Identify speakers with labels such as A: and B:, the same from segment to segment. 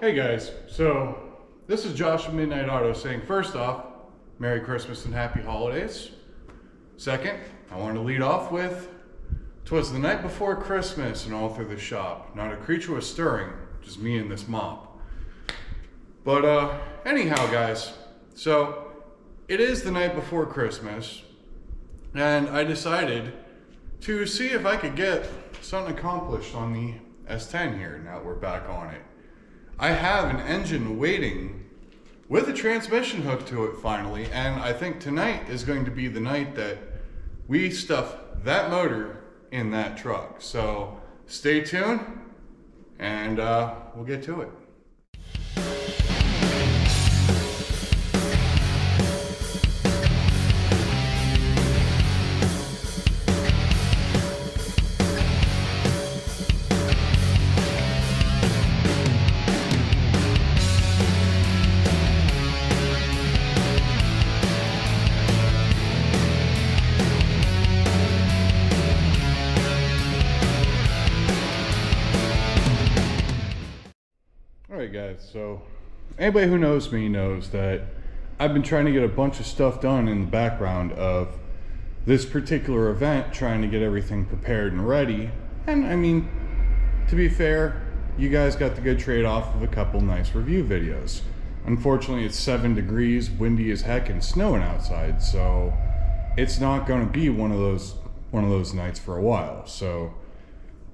A: Hey guys, so this is Josh from Midnight Auto saying first off, Merry Christmas and Happy Holidays. Second, I want to lead off with, 'twas the night before Christmas and all through the shop, not a creature was stirring, just me and this mop. But anyhow guys, so it is the night before Christmas and I decided to see if I could get something accomplished on the S10 here now that we're back on it. I have an engine waiting with a transmission hook to it finally, and I think tonight is going to be the night that we stuff that motor in that truck. So stay tuned and we'll get to it. Alright guys, so anybody who knows me knows that I've been trying to get a bunch of stuff done in the background of this particular event, trying to get everything prepared and ready. And I mean, to be fair, you guys got the good trade-off of a couple nice review videos. Unfortunately, it's 7 degrees, windy as heck, and snowing outside, so it's not going to be one of those nights for a while. So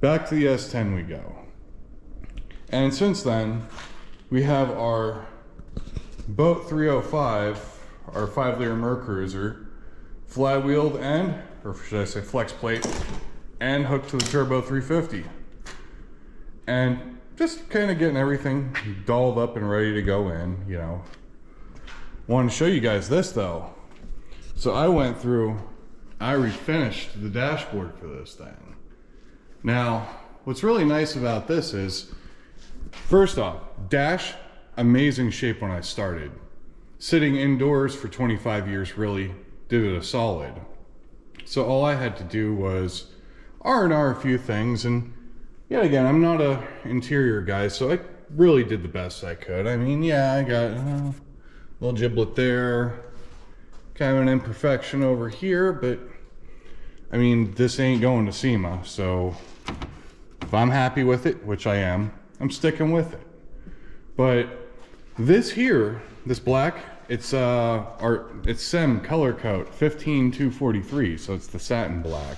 A: back to the S10 we go. And since then, we have our Boat 305, our 5-liter Mercruiser, flat-wheeled and, or should I say flex plate, and hooked to the Turbo 350. And just kind of getting everything dolled up and ready to go in, you know. Want to show you guys this though. So I went through, I refinished the dashboard for this thing. Now, what's really nice about this is, first off, dash, amazing shape when I started. Sitting indoors for 25 years really did it a solid. So all I had to do was R&R a few things, and yet again, I'm not an interior guy, so I really did the best I could. I mean, yeah, I got a little giblet there, kind of an imperfection over here, but I mean, this ain't going to SEMA, so if I'm happy with it, which I am, I'm sticking with it. But this here, this black, it's SEM color coat 15243, so it's the satin black,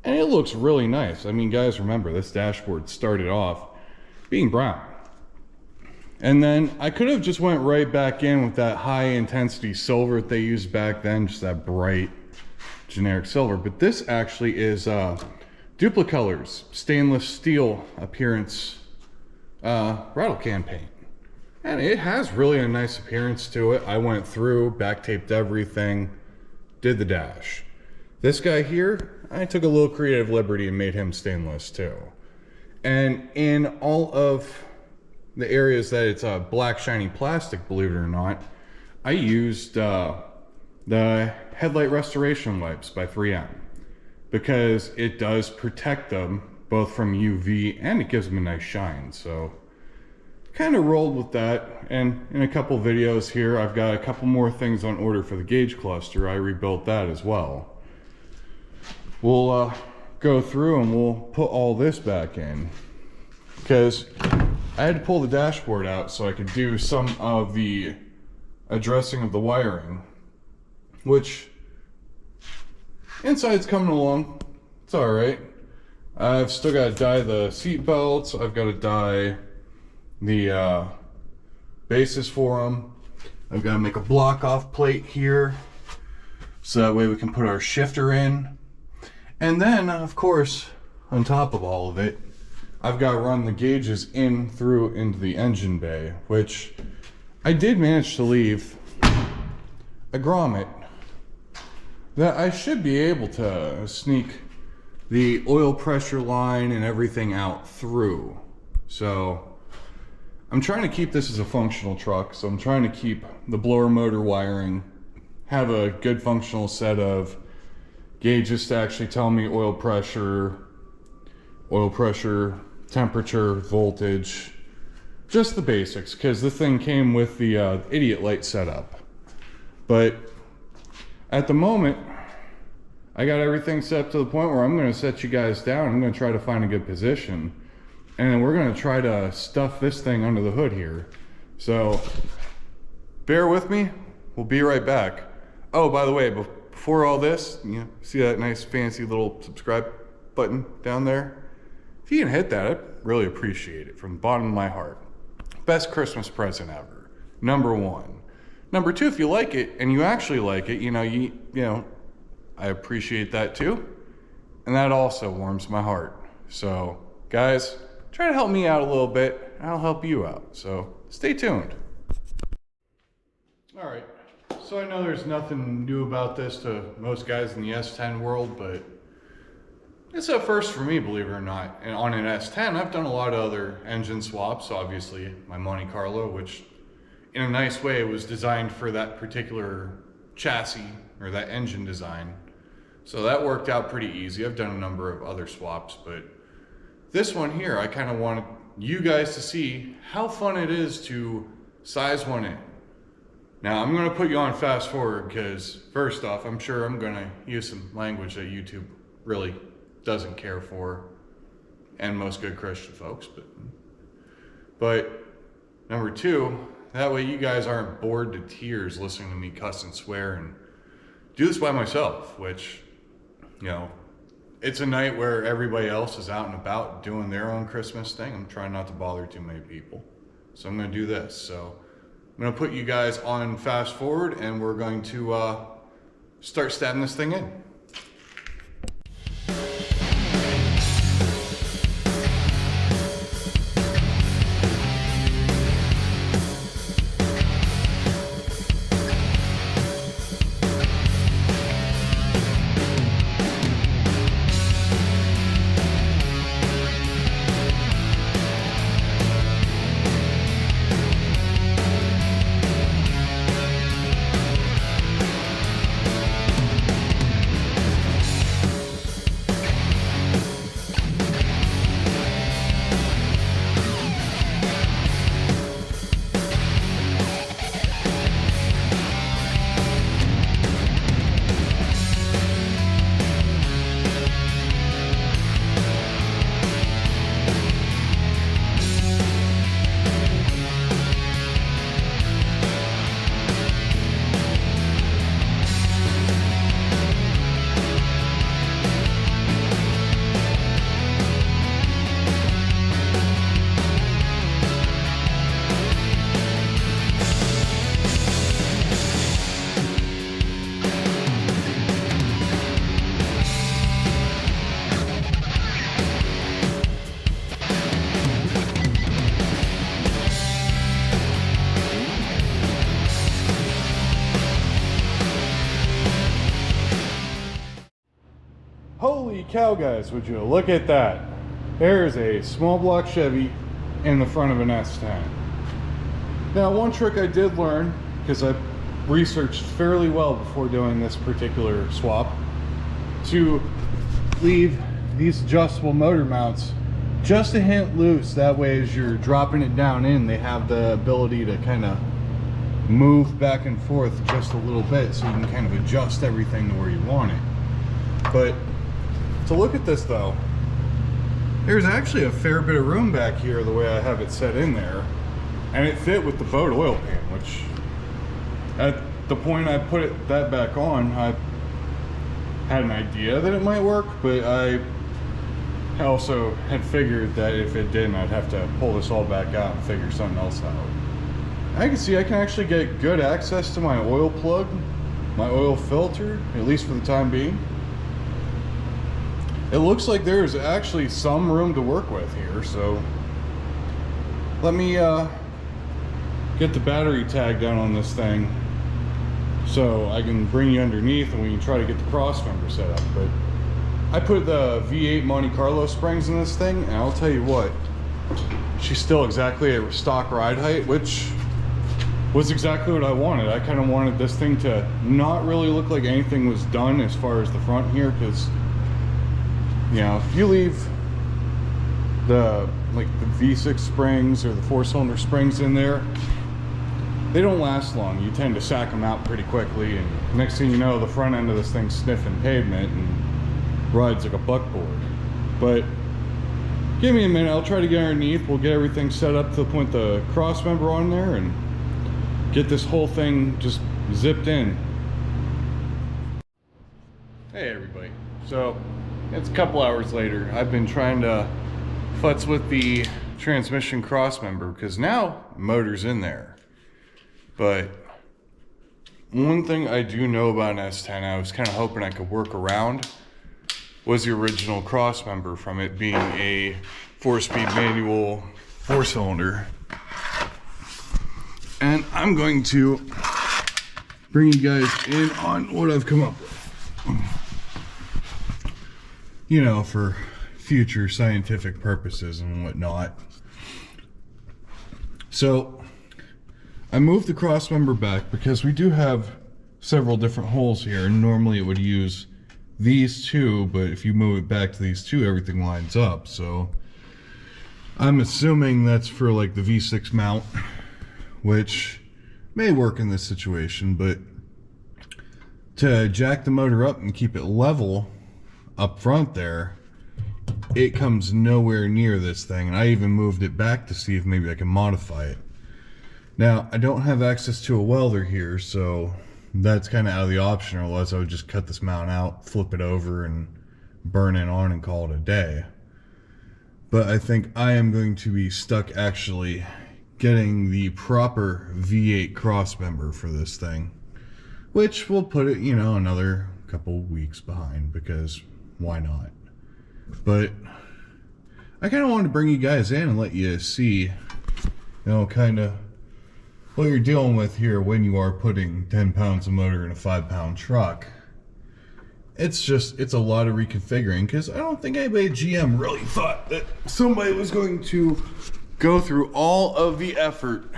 A: and it looks really nice. I mean, guys, remember this dashboard started off being brown, and then I could have just went right back in with that high intensity silver that they used back then, just that bright generic silver. But this actually is Duplicolors stainless steel appearance rattle can paint, and it has really a nice appearance to it. I went through, back taped everything, did the dash. This guy here, I took a little creative liberty and made him stainless too. And in all of the areas that it's a black shiny plastic, believe it or not, I used the headlight restoration wipes by 3M, because it does protect them both from UV and it gives them a nice shine. So kind of rolled with that, and in a couple videos here I've got a couple more things on order for the gauge cluster. I rebuilt that as well. We'll go through and we'll put all this back in, because I had to pull the dashboard out so I could do some of the addressing of the wiring, which inside's coming along. It's all right. I've still got to dye the seat belts. I've got to dye the bases for them. I've got to make a block off plate here so that way we can put our shifter in. And then, of course, on top of all of it, I've got to run the gauges in through into the engine bay, which I did manage to leave a grommet that I should be able to sneak the oil pressure line and everything out through. So I'm trying to keep this as a functional truck, so I'm trying to keep the blower motor wiring, have a good functional set of gauges to actually tell me oil pressure, temperature, voltage, Just the basics, because the thing came with the idiot light setup. But at the moment, I got everything set up to the point where I'm going to set you guys down. I'm going to try to find a good position. And then we're going to try to stuff this thing under the hood here. So bear with me. We'll be right back. Oh, by the way, before all this, you know, see that nice fancy little subscribe button down there? If you can hit that, I'd really appreciate it from the bottom of my heart. Best Christmas present ever. Number one. Number two, if you like it and you actually like it, you know, I appreciate that too. And that also warms my heart. So guys, try to help me out a little bit and I'll help you out. So stay tuned. All right. So I know there's nothing new about this to most guys in the S10 world, but it's a first for me, believe it or not. And on an S10, I've done a lot of other engine swaps. Obviously, my Monte Carlo, which in a nice way was designed for that particular chassis or that engine design. So that worked out pretty easy. I've done a number of other swaps, but this one here, I kind of wanted you guys to see how fun it is to size one in. Now, I'm going to put you on fast forward because first off, I'm sure I'm going to use some language that YouTube really doesn't care for, and most good Christian folks. But number two, that way you guys aren't bored to tears listening to me cuss and swear and do this by myself, which, you know, it's a night where everybody else is out and about doing their own Christmas thing. I'm trying not to bother too many people. So I'm going to do this. So I'm going to put you guys on fast forward and we're going to start stabbing this thing in. Holy cow, guys, would you look at that? There's a small block Chevy in the front of an S10. Now, one trick I did learn, because I researched fairly well before doing this particular swap, to leave these adjustable motor mounts just a hint loose. That way, as you're dropping it down in, they have the ability to kind of move back and forth just a little bit, so you can kind of adjust everything to where you want it. But to look at this though, there's actually a fair bit of room back here the way I have it set in there, and it fit with the boat oil pan, which at the point I put that back on, I had an idea that it might work, but I also had figured that if it didn't, I'd have to pull this all back out and figure something else out. I can see I can actually get good access to my oil plug, my oil filter, at least for the time being. It looks like there's actually some room to work with here, so let me get the battery tag down on this thing so I can bring you underneath and we can try to get the cross member set up. But I put the V8 Monte Carlo springs in this thing, and I'll tell you what, she's still exactly at stock ride height, which was exactly what I wanted. I kind of wanted this thing to not really look like anything was done as far as the front here, because, you know, if you leave the V6 springs or the 4-cylinder springs in there, they don't last long. You tend to sack them out pretty quickly, and next thing you know, the front end of this thing's sniffing pavement and rides like a buckboard. But give me a minute, I'll try to get underneath. We'll get everything set up to the point the cross member on there and get this whole thing just zipped in. Hey everybody, so it's a couple hours later. I've been trying to futz with the transmission cross member because now motor's in there. But one thing I do know about an S10, I was kind of hoping I could work around, was the original cross member from it being a 4-speed manual 4-cylinder. And I'm going to bring you guys in on what I've come up with. You know, for future scientific purposes and whatnot. So I moved the cross member back because we do have several different holes here, and normally it would use these two, but if you move it back to these two, everything lines up. So I'm assuming that's for like the V6 mount, which may work in this situation, but to jack the motor up and keep it level up front there, it comes nowhere near this thing. And I even moved it back to see if maybe I can modify it. Now, I don't have access to a welder here, so that's kind of out of the option, or else I would just cut this mount out, flip it over, and burn it on and call it a day. But I think I am going to be stuck actually getting the proper V8 cross member for this thing, which will put it, you know, another couple weeks behind, because why not? But I kind of wanted to bring you guys in and let you see, you know, kind of what you're dealing with here when you are putting 10 pounds of motor in a 5-pound truck. It's a lot of reconfiguring, because I don't think anybody at GM really thought that somebody was going to go through all of the effort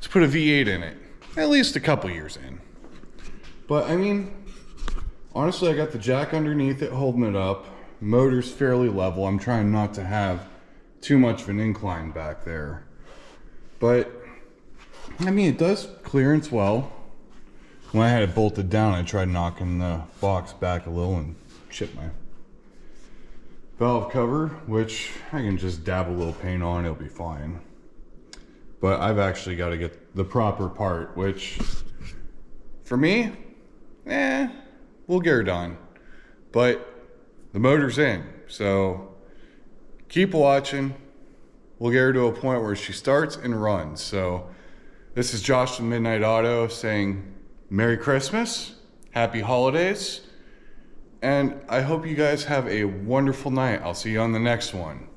A: to put a V8 in it, at least a couple years in. But I mean, honestly, I got the jack underneath it holding it up. Motor's fairly level. I'm trying not to have too much of an incline back there. But I mean, it does clearance well. When I had it bolted down, I tried knocking the box back a little and chipped my valve cover, which I can just dab a little paint on, it'll be fine. But I've actually got to get the proper part, which for me, we'll get her done. But the motor's in, so keep watching. We'll get her to a point where she starts and runs. So this is Josh from Midnight Auto saying Merry Christmas, Happy Holidays, and I hope you guys have a wonderful night. I'll see you on the next one.